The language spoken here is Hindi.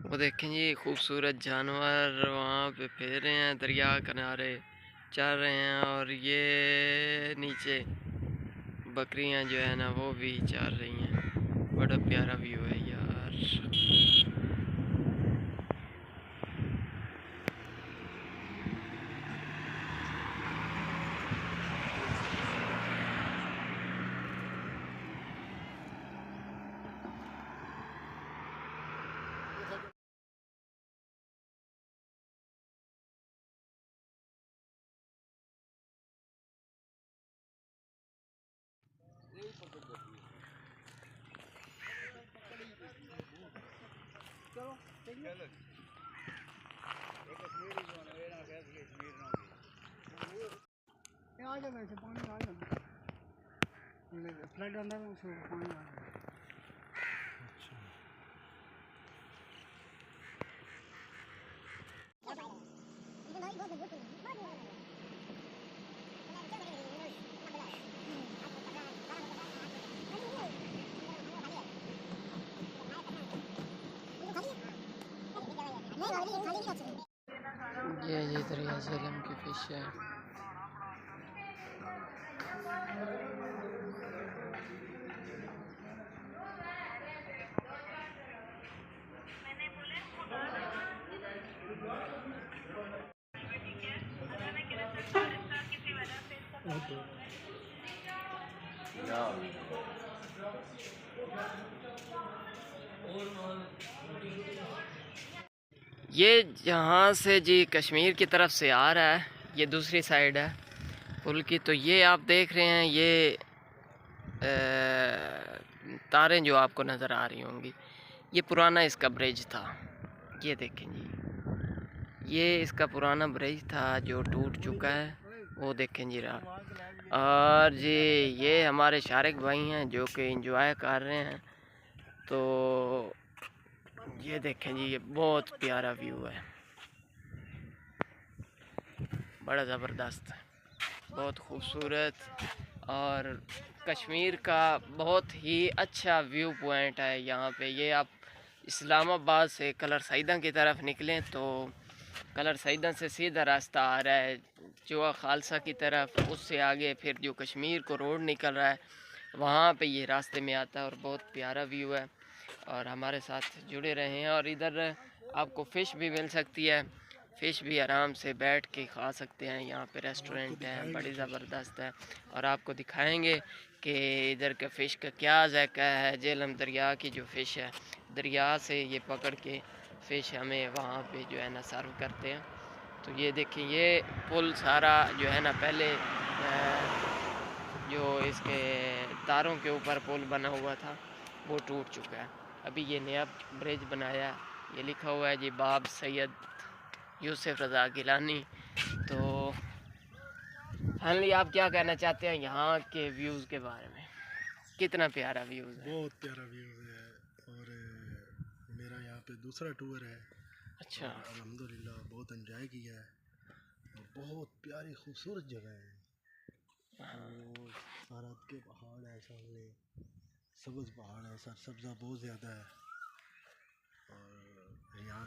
वो देखें जी, खूबसूरत जानवर वहाँ पे फिर रहे हैं, दरिया किनारे चल रहे हैं। और ये नीचे बकरियां जो है ना वो भी चल रही हैं। बड़ा प्यारा व्यू है यार। आ जाएगा, ऐसे पानी आ जाएगा, फ्लड आंदा है उसमें पानी आ जाएगा। ये दरिया झेलम की फिश है। ये जहाँ से जी कश्मीर की तरफ से आ रहा है, ये दूसरी साइड है पुल की। तो ये आप देख रहे हैं, ये तारें जो आपको नज़र आ रही होंगी, ये पुराना इसका ब्रिज था। ये देखें जी, ये इसका पुराना ब्रिज था जो टूट चुका है। वो देखें जी रहा। और जी ये हमारे शारिक भाई हैं जो कि इंजॉय कर रहे हैं। तो ये देखें जी, ये बहुत प्यारा व्यू है, बड़ा ज़बरदस्त है, बहुत खूबसूरत। और कश्मीर का बहुत ही अच्छा व्यू पॉइंट है यहाँ पे। ये आप इस्लामाबाद से कलर सईदा की तरफ निकलें तो कलर सईदा से सीधा रास्ता आ रहा है चोआ खालसा की तरफ। उससे आगे फिर जो कश्मीर को रोड निकल रहा है वहाँ पे ये रास्ते में आता है। और बहुत प्यारा व्यू है, और हमारे साथ जुड़े रहें। और इधर आपको फ़िश भी मिल सकती है, फ़िश भी आराम से बैठ के खा सकते हैं। यहाँ पे रेस्टोरेंट है, बड़ी ज़बरदस्त है। और आपको दिखाएंगे कि इधर का फ़िश का क्या ज़ायका है। झेलम दरिया की जो फ़िश है, दरिया से ये पकड़ के फ़िश हमें वहाँ पे जो है ना सर्व करते हैं। तो ये देखिए, ये पुल सारा जो है ना पहले जो इसके तारों के ऊपर पुल बना हुआ था वो टूट चुका है। अभी ये नया ब्रिज बनाया, ये लिखा हुआ है जी बाब सैयद यूसुफ रज़ा गिलानी। तो फाइनली आप क्या कहना चाहते हैं यहाँ के व्यूज़ के बारे में? कितना प्यारा व्यूज़ है। बहुत प्यारा व्यू है। और मेरा यहाँ पे दूसरा टूर है। अच्छा। और अल्हम्दुलिल्लाह बहुत एंजॉय किया है। और बहुत प्यारी खूबसूरत जगह है। वो सारत के पहाड़ है सामने, सब्ज़ पहाड़ है, सरसब्जा बहुत ज़्यादा है। और यहाँ पे